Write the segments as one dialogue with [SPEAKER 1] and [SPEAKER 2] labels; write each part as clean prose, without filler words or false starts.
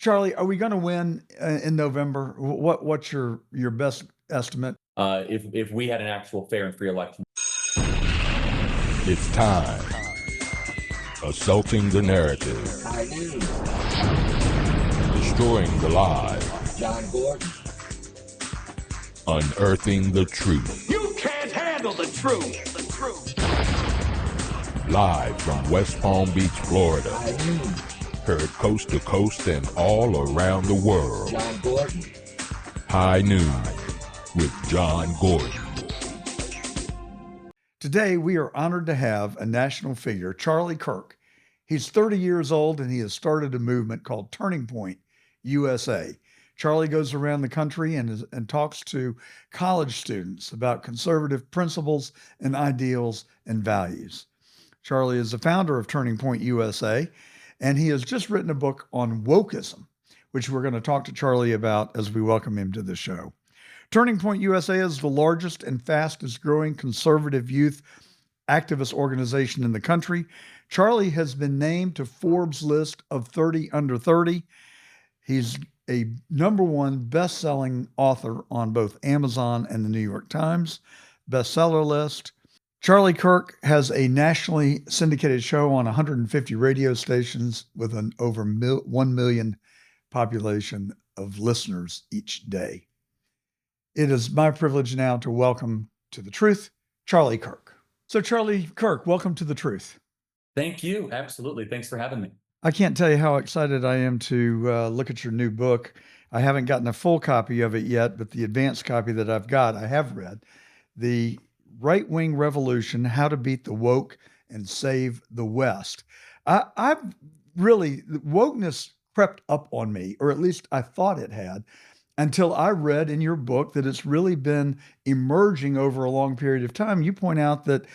[SPEAKER 1] Charlie, are we going to win in November? What's your best estimate?
[SPEAKER 2] If we had an actual fair and free election.
[SPEAKER 3] It's time. Assaulting the narrative. Destroying the lie. Unearthing the truth.
[SPEAKER 4] You can't handle the truth.
[SPEAKER 3] Live from West Palm Beach, Florida. Heard coast to coast and all around the world. High Noon with John Gordon.
[SPEAKER 1] Today, we are honored to have a national figure, Charlie Kirk. He's 30 years old and he has started a movement called Turning Point USA. Charlie goes around the country and talks to college students about conservative principles and ideals and values. Charlie is the founder of Turning Point USA, and he has just written a book on wokeism, which we're going to talk to Charlie about as we welcome him to the show. Turning Point USA is the largest and fastest growing conservative youth activist organization in the country. Charlie has been named to Forbes' list of 30 under 30. He's a #1 best-selling author on both Amazon and the New York Times bestseller list. Charlie Kirk has a nationally syndicated show on 150 radio stations with an over 1 million population of listeners each day. It is my privilege now to welcome to The Truth, Charlie Kirk. So Charlie Kirk, welcome to The Truth.
[SPEAKER 2] Thank you. Absolutely. Thanks for having me.
[SPEAKER 1] I can't tell you how excited I am to look at your new book. I haven't gotten a full copy of it yet, but the advanced copy that I've got, I have read. The Right-Wing Revolution, How to Beat the Woke and Save the West. I've really, wokeness crept up on me, or at least I thought it had, until I read in your book that it's really been emerging over a long period of time. You point out that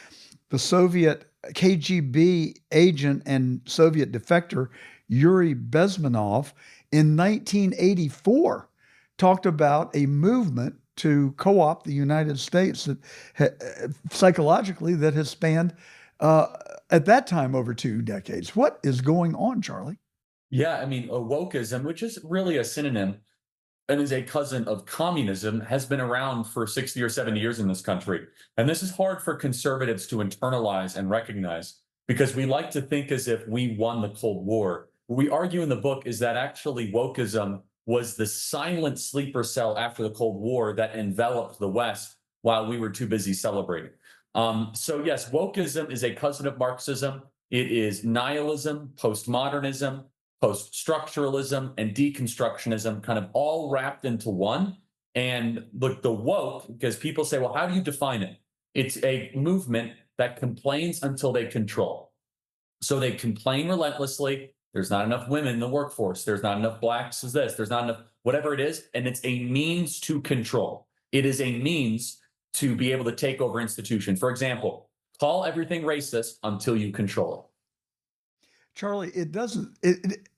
[SPEAKER 1] the Soviet KGB agent and Soviet defector Yuri Bezmenov in 1984 talked about a movement to co-opt the United States that psychologically that has spanned at that time over 2 decades. What is going on, Charlie?
[SPEAKER 2] Yeah, I mean, wokeism, which is really a synonym and is a cousin of communism, has been around for 60 or 70 years in this country. And this is hard for conservatives to internalize and recognize because we like to think as if we won the Cold War. What we argue in the book is that actually wokeism was the silent sleeper cell after the Cold War that enveloped the West while we were too busy celebrating. So yes, wokeism is a cousin of Marxism. It is nihilism, postmodernism, post-structuralism, and deconstructionism kind of all wrapped into one. And look, the woke, because people say, well, how do you define it? It's a movement that complains until they control. So they complain relentlessly. There's not enough women in the workforce. There's not enough blacks as this. There's not enough, whatever it is. And it's a means to control. It is a means to be able to take over institutions. For example, call everything racist until you control it.
[SPEAKER 1] Charlie,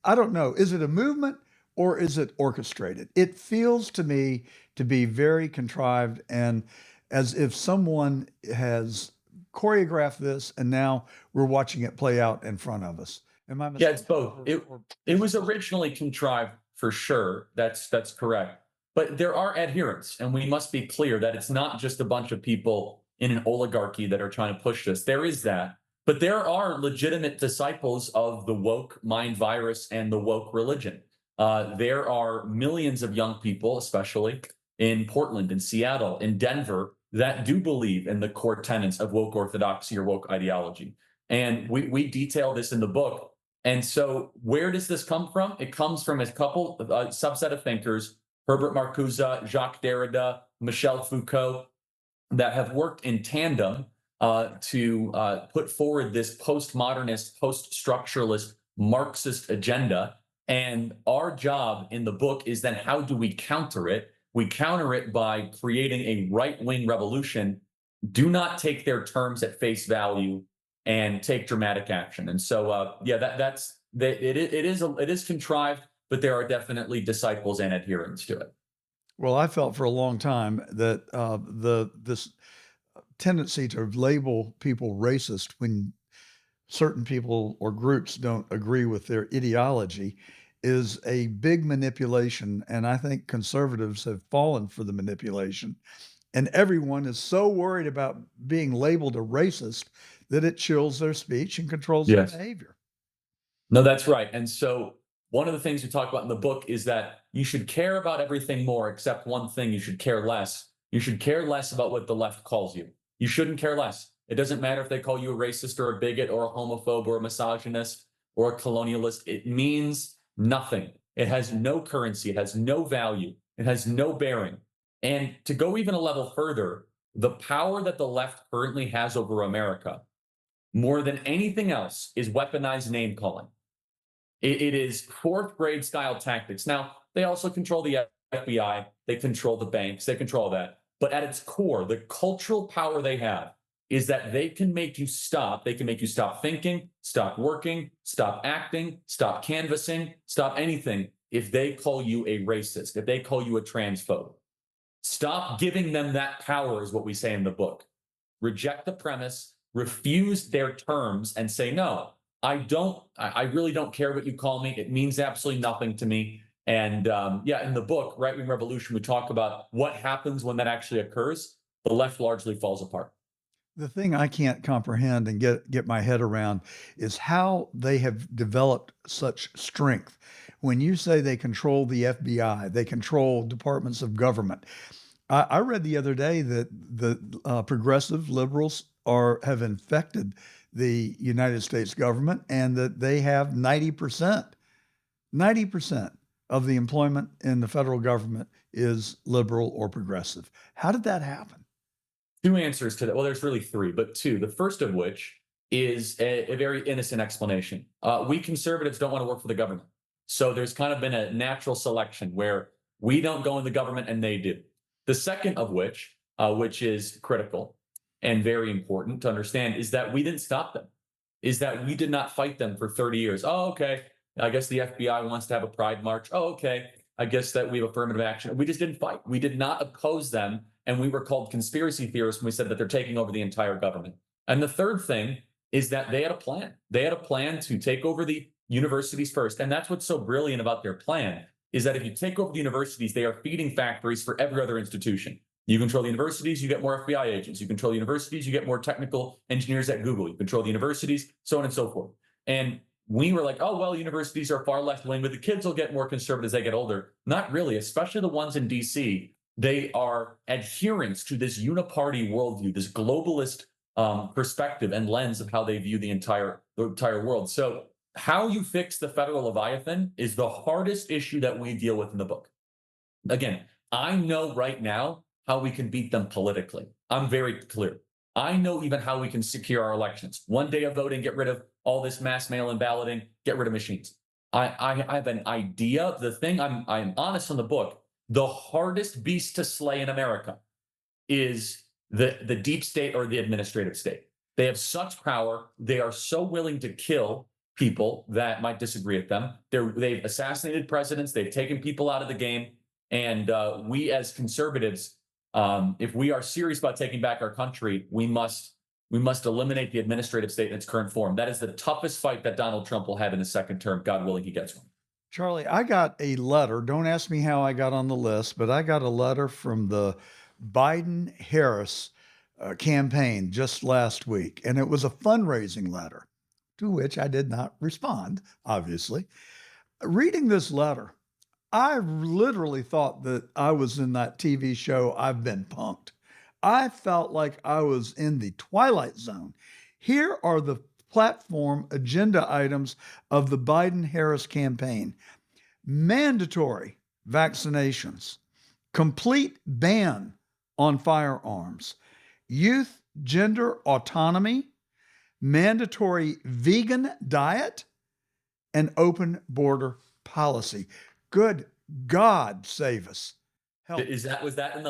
[SPEAKER 1] I don't know. Is it a movement or is it orchestrated? It feels to me to be very contrived and as if someone has choreographed this and now we're watching it play out in front of us. Am I mistaken?
[SPEAKER 2] Yeah, it's both. It was originally contrived for sure. That's correct. But there are adherents, and we must be clear that it's not just a bunch of people in an oligarchy that are trying to push this. There is that. But there are legitimate disciples of the woke mind virus and the woke religion. There are millions of young people, especially in Portland, in Seattle, in Denver, that do believe in the core tenets of woke orthodoxy or woke ideology. And we detail this in the book. And so where does this come from? It comes from a subset of thinkers, Herbert Marcuse, Jacques Derrida, Michel Foucault, that have worked in tandem to put forward this postmodernist, post-structuralist, Marxist agenda. And our job in the book is then how do we counter it? We counter it by creating a right-wing revolution. Do not take their terms at face value and take dramatic action. And so, it is contrived, but there are definitely disciples and adherents to it.
[SPEAKER 1] Well, I felt for a long time that this tendency to label people racist when certain people or groups don't agree with their ideology is a big manipulation, and I think conservatives have fallen for the manipulation. And everyone is so worried about being labeled a racist that it chills their speech and controls their
[SPEAKER 2] Yes.
[SPEAKER 1] behavior.
[SPEAKER 2] No, that's right. And so one of the things we talk about in the book is that you should care about everything more except one thing: you should care less. You should care less about what the left calls you. You shouldn't care less. It doesn't matter if they call you a racist or a bigot or a homophobe or a misogynist or a colonialist. It means nothing. It has no currency. It has no value. It has no bearing. And to go even a level further, the power that the left currently has over America, more than anything else, is weaponized name calling. It is fourth grade style tactics. Now, they also control the FBI, they control the banks, they control that. But at its core, the cultural power they have is that they can make you stop. They can make you stop thinking, stop working, stop acting, stop canvassing, stop anything if they call you a racist, if they call you a transphobe. Stop giving them that power, is what we say in the book. Reject the premise, refuse their terms, and say, no, I really don't care what you call me. It means absolutely nothing to me. And yeah, in the book, Right Wing Revolution, we talk about what happens when that actually occurs. The left largely falls apart.
[SPEAKER 1] The thing I can't comprehend and get my head around is how they have developed such strength. When you say they control the FBI, they control departments of government. I read the other day that the progressive liberals have infected the United States government, and that they have 90% of the employment in the federal government is liberal or progressive. How did that happen?
[SPEAKER 2] Two answers to that. Well, there's really three, but two. The first of which is a very innocent explanation. We conservatives don't want to work for the government. So there's kind of been a natural selection where we don't go in the government and they do. The second of which is critical and very important to understand, is that we didn't stop them, is that we did not fight them for 30 years. Oh, okay. I guess the FBI wants to have a pride march. Oh, okay. I guess that we have affirmative action. We just didn't fight. We did not oppose them. And we were called conspiracy theorists when we said that they're taking over the entire government. And the third thing is that they had a plan. They had a plan to take over the universities first. And that's what's so brilliant about their plan, is that if you take over the universities, they are feeding factories for every other institution. You control the universities, you get more FBI agents. You control the universities, you get more technical engineers at Google. You control the universities, so on and so forth. And we were like, oh, well, universities are far left wing, but the kids will get more conservative as they get older. Not really, especially the ones in DC. They are adherents to this uniparty worldview, this globalist perspective and lens of how they view the entire world. So how you fix the federal Leviathan is the hardest issue that we deal with in the book. Again, I know right now how we can beat them politically. I'm very clear. I know even how we can secure our elections. One day of voting, get rid of all this mass mail-in balloting, get rid of machines. I have an idea. The thing, I'm honest in the book, the hardest beast to slay in America is the deep state or the administrative state. They have such power. They are so willing to kill people that might disagree with them. They've assassinated presidents. They've taken people out of the game. And we as conservatives, if we are serious about taking back our country, we must eliminate the administrative state in its current form. That is the toughest fight that Donald Trump will have in his second term. God willing, he gets one.
[SPEAKER 1] Charlie, I got a letter. Don't ask me how I got on the list, but I got a letter from the Biden-Harris campaign just last week, and it was a fundraising letter to which I did not respond, obviously. Reading this letter, I literally thought that I was in that TV show, I've Been Punked. I felt like I was in the Twilight Zone. Here are the platform agenda items of the Biden-Harris campaign: mandatory vaccinations, complete ban on firearms, youth gender autonomy, mandatory vegan diet, and open border policy. Good God, save us! Help.
[SPEAKER 2] Was that in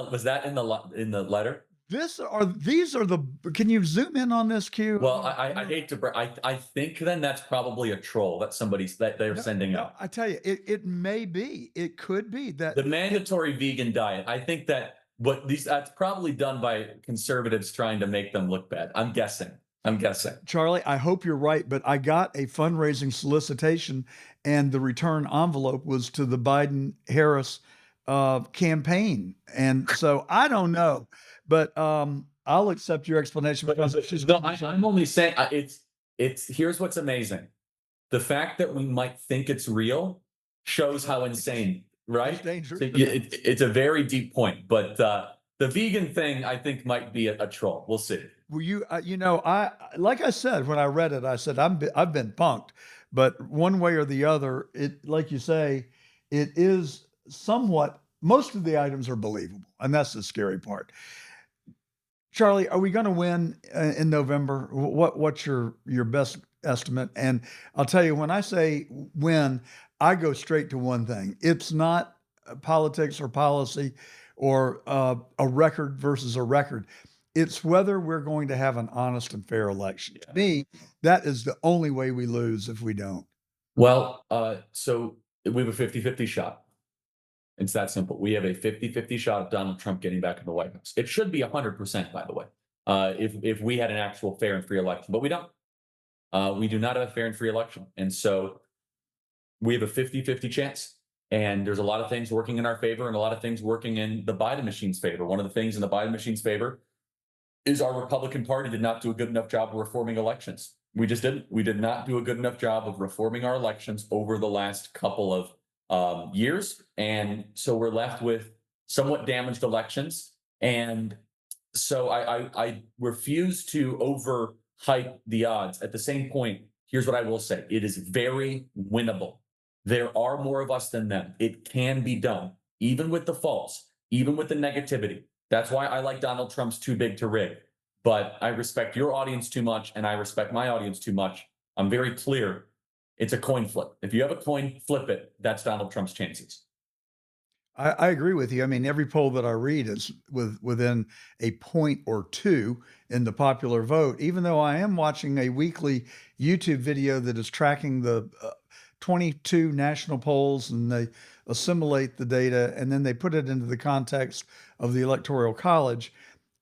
[SPEAKER 2] the letter?
[SPEAKER 1] These are the. Can you zoom in on this, Q?
[SPEAKER 2] Well, I hate to. I think then that's probably a troll that they're sending out.
[SPEAKER 1] I tell you, it may be. It could be that
[SPEAKER 2] the mandatory vegan diet. I think that that's probably done by conservatives trying to make them look bad. I'm guessing. I'm guessing.
[SPEAKER 1] Charlie, I hope you're right, but I got a fundraising solicitation, and the return envelope was to the Biden Harris campaign. And so I don't know, but I'll accept your explanation because it's just
[SPEAKER 2] No, I'm only saying it's here's what's amazing. The fact that we might think it's real shows how insane, right?
[SPEAKER 1] It's dangerous.
[SPEAKER 2] So it's a very deep point, but the vegan thing I think might be a troll. We'll see.
[SPEAKER 1] Well, I like I said when I read it, I said I've been punked, but one way or the other, it like you say, it is somewhat. Most of the items are believable, and that's the scary part. Charlie, are we going to win in November? What's your best estimate? And I'll tell you, when I say win, I go straight to one thing. It's not politics or policy or a record versus a record. It's whether we're going to have an honest and fair election. To me, that is the only way we lose if we don't.
[SPEAKER 2] Well, so we have a 50-50 shot. It's that simple. We have a 50-50 shot of Donald Trump getting back in the White House. It should be 100%, by the way, if we had an actual fair and free election, but we don't. We do not have a fair and free election. And so we have a 50-50 chance. And there's a lot of things working in our favor and a lot of things working in the Biden machine's favor. One of the things in the Biden machine's favor is our Republican Party did not do a good enough job of reforming elections. We just didn't. We did not do a good enough job of reforming our elections over the last couple of years. And so we're left with somewhat damaged elections. And so I refuse to overhype the odds. At the same point, here's what I will say. It is very winnable. There are more of us than them. It can be done, even with the faults, even with the negativity. That's why I like Donald Trump's too big to rig. But I respect your audience too much, and I respect my audience too much. I'm very clear. It's a coin flip. If you have a coin, flip it. That's Donald Trump's chances.
[SPEAKER 1] I agree with you. I mean, every poll that I read is within a point or two in the popular vote, even though I am watching a weekly YouTube video that is tracking the 22 national polls, and they assimilate the data and then they put it into the context of the Electoral College.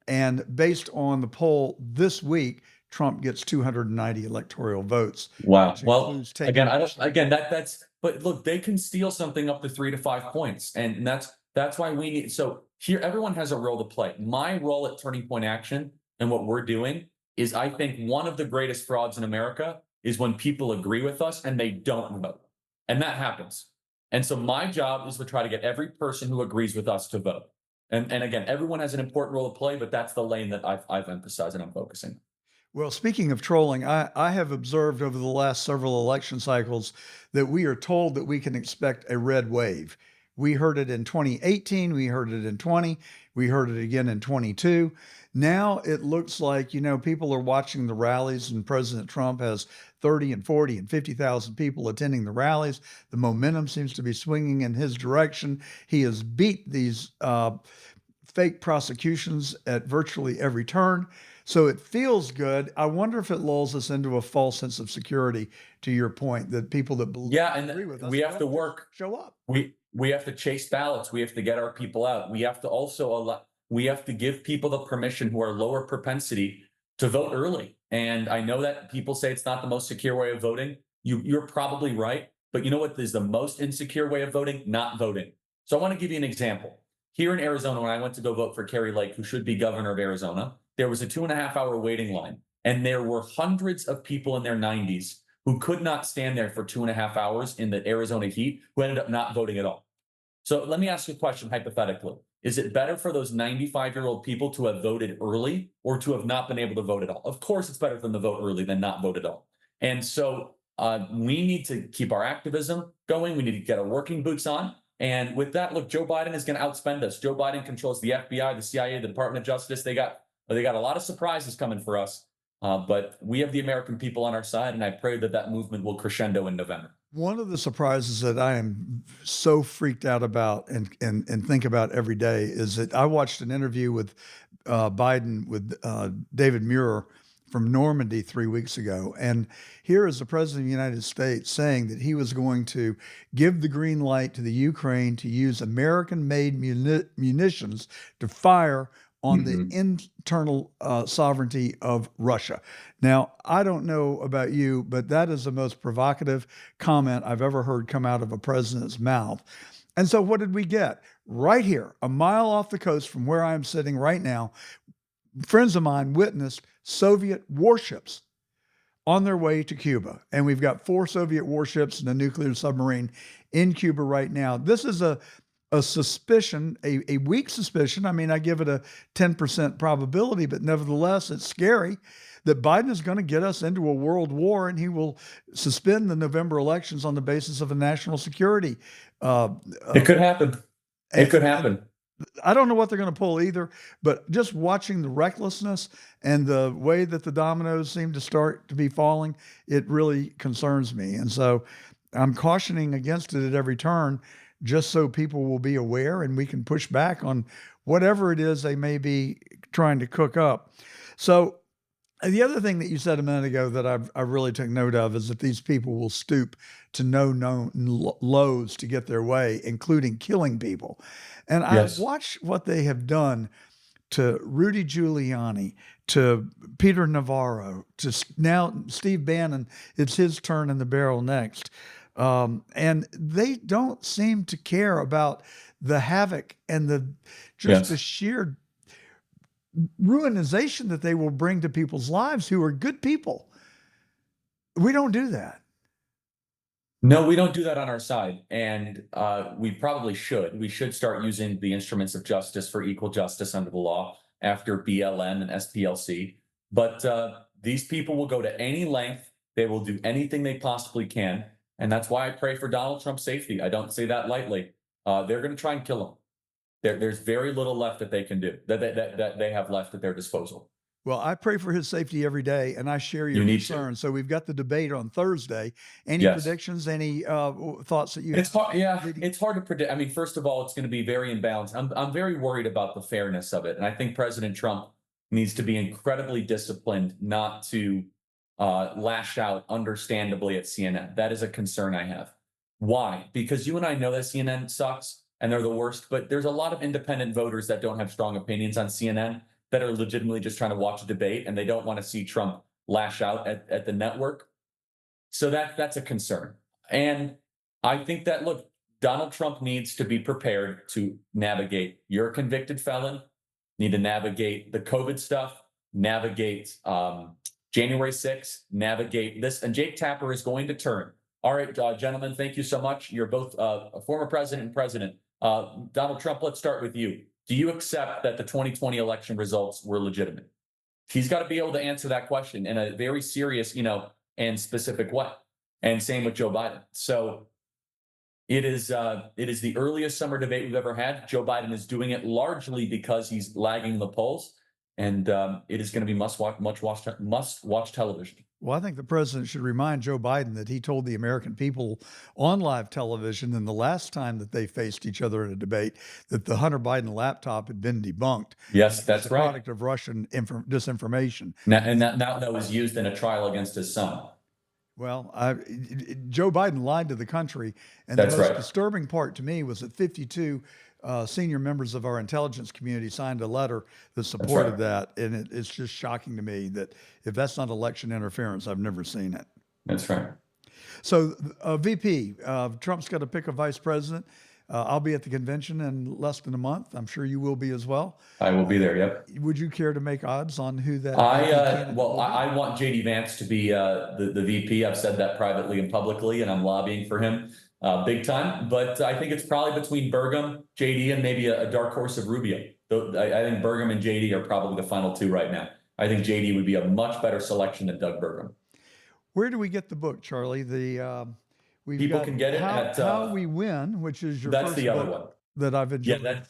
[SPEAKER 1] And based on the poll this week, Trump gets 290 electoral votes.
[SPEAKER 2] Wow. Well, again, that's, but look, they can steal something up to 3 to 5 points. And that's why we need, so here, everyone has a role to play. My role at Turning Point Action and what we're doing is, I think one of the greatest frauds in America is when people agree with us and they don't vote. And that happens. And so my job is to try to get every person who agrees with us to vote. And again, everyone has an important role to play, but that's the lane that I've emphasized and I'm focusing.
[SPEAKER 1] Well, speaking of trolling, I have observed over the last several election cycles that we are told that we can expect a red wave. We heard it in 2018, we heard it in 20, we heard it again in 22. Now it looks like, people are watching the rallies, and President Trump has 30 and 40 and 50,000 people attending the rallies. The momentum seems to be swinging in his direction. He has beat these fake prosecutions at virtually every turn. So it feels good. I wonder if it lulls us into a false sense of security, to your point, that people that believe, agree with us,
[SPEAKER 2] we have to work,
[SPEAKER 1] show up.
[SPEAKER 2] We have to chase ballots. We have to get our people out. We have to also we have to give people the permission who are lower propensity to vote early. And I know that people say it's not the most secure way of voting. You're probably right. But you know what is the most insecure way of voting? Not voting. So I want to give you an example. Here in Arizona, when I went to go vote for Kerry Lake, who should be governor of Arizona, there was a 2.5-hour waiting line. And there were hundreds of people in their 90s who could not stand there for 2.5 hours in the Arizona heat, who ended up not voting at all. So let me ask you a question hypothetically. Is it better for those 95-year-old people to have voted early or to have not been able to vote at all? Of course, it's better for them to vote early than not vote at all. And so we need to keep our activism going. We need to get our working boots on. And with that, look, Joe Biden is going to outspend us. Joe Biden controls the FBI, the CIA, the Department of Justice. They got a lot of surprises coming for us. But we have the American people on our side, and I pray that movement will crescendo in November. One
[SPEAKER 1] of the surprises that I am so freaked out about and think about every day is that I watched an interview with Biden with David Muir from Normandy 3 weeks ago. And here is the President of the United States saying that he was going to give the green light to the Ukraine to use American-made munitions to fire on the internal sovereignty of Russia. Now, I don't know about you, but that is the most provocative comment I've ever heard come out of a president's mouth. And so, what did we get? Right here, a mile off the coast from where I am sitting right now, friends of mine witnessed Soviet warships on their way to Cuba. And we've got 4 Soviet warships and a nuclear submarine in Cuba right now. This is a suspicion, a weak suspicion. I mean, I give it a 10% probability, but nevertheless, it's scary that Biden is going to get us into a world war, and he will suspend the November elections on the basis of a national security.
[SPEAKER 2] It could happen. It could happen.
[SPEAKER 1] I don't know what they're going to pull either, but just watching the recklessness and the way that the dominoes seem to start to be falling, it really concerns me. And so I'm cautioning against it at every turn, just so people will be aware and we can push back on whatever it is they may be trying to cook up. So the other thing that you said a minute ago that I really took note of is that these people will stoop to no known lows to get their way, including killing people. And
[SPEAKER 2] Yes.
[SPEAKER 1] I watched what they have done to Rudy Giuliani, to Peter Navarro, to now Steve Bannon. It's his turn in the barrel next. And they don't seem to care about the havoc and the sheer ruinization that they will bring to people's lives who are good people. We don't do that.
[SPEAKER 2] No, we don't do that on our side. And we probably should. We should start using the instruments of justice for equal justice under the law after BLM and SPLC. But these people will go to any length. They will do anything they possibly can. And that's why I pray for Donald Trump's safety. I don't say that lightly. They're going to try and kill him. There's very little left that they can do, that they have left at their disposal.
[SPEAKER 1] Well, I pray for his safety every day, and I share your concern. So we've got the debate on Thursday. Any predictions, any thoughts that you
[SPEAKER 2] It's
[SPEAKER 1] have?
[SPEAKER 2] hard, it's hard to predict. I mean, first of all, it's going to be very imbalanced. I'm very worried about the fairness of it. And I think President Trump needs to be incredibly disciplined not to lash out understandably at CNN. That is a concern I have. Why? Because you and I know that CNN sucks and they're the worst, but there's a lot of independent voters that don't have strong opinions on CNN that are legitimately just trying to watch a debate, and they don't want to see Trump lash out at the network. So that's a concern. And I think that, look, Donald Trump needs to be prepared to navigate. You're a convicted felon, need to navigate the COVID stuff, navigate January 6th, navigate this. And Jake Tapper is going to turn. All right, gentlemen, thank you so much. You're both a former president and president. Donald Trump, let's start with you. Do you accept that the 2020 election results were legitimate? He's got to be able to answer that question in a very serious, and specific way. And same with Joe Biden. So it is the earliest summer debate we've ever had. Joe Biden is doing it largely because he's lagging the polls, and it is going to be must watch television.
[SPEAKER 1] Well, I think the president should remind Joe Biden that he told the American people on live television and the last time that they faced each other in a debate that the Hunter Biden laptop had been debunked.
[SPEAKER 2] Yes, that's
[SPEAKER 1] right. Product of Russian disinformation.
[SPEAKER 2] Now that was used in a trial against his son.
[SPEAKER 1] Well, Joe Biden lied to the country. And
[SPEAKER 2] that's
[SPEAKER 1] the most
[SPEAKER 2] right.
[SPEAKER 1] disturbing part to me was that 52 senior members of our intelligence community signed a letter that supported that. And it's just shocking to me that if that's not election interference, I've never seen it.
[SPEAKER 2] That's right.
[SPEAKER 1] So VP, Trump's got to pick a vice president. I'll be at the convention in less than a month. I'm sure you will be as well.
[SPEAKER 2] I will be there. Yep.
[SPEAKER 1] Would you care to make odds on who that?
[SPEAKER 2] I want JD Vance to be the VP. I've said that privately and publicly, and I'm lobbying for him big time. But I think it's probably between Burgum, JD, and maybe a dark horse of Rubio. I think Burgum and JD are probably the final two right now. I think JD would be a much better selection than Doug Burgum.
[SPEAKER 1] Where do we get the book, Charlie?
[SPEAKER 2] People can get it at
[SPEAKER 1] How We Win, which is your first
[SPEAKER 2] the other
[SPEAKER 1] book
[SPEAKER 2] one
[SPEAKER 1] that I've enjoyed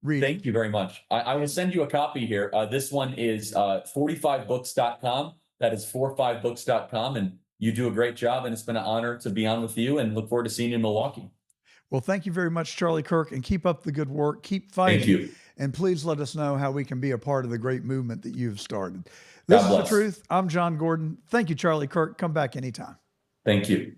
[SPEAKER 1] reading.
[SPEAKER 2] Thank you very much. I will send you a copy here. This one is 45books.com. That is 45books.com. And you do a great job. And it's been an honor to be on with you, and look forward to seeing you in Milwaukee.
[SPEAKER 1] Well, thank you very much, Charlie Kirk, and keep up the good work. Keep fighting.
[SPEAKER 2] Thank you.
[SPEAKER 1] And please let us know how we can be a part of the great movement that you've started. This is The Truth. I'm John Gordon. Thank you, Charlie Kirk. Come back anytime.
[SPEAKER 2] Thank you.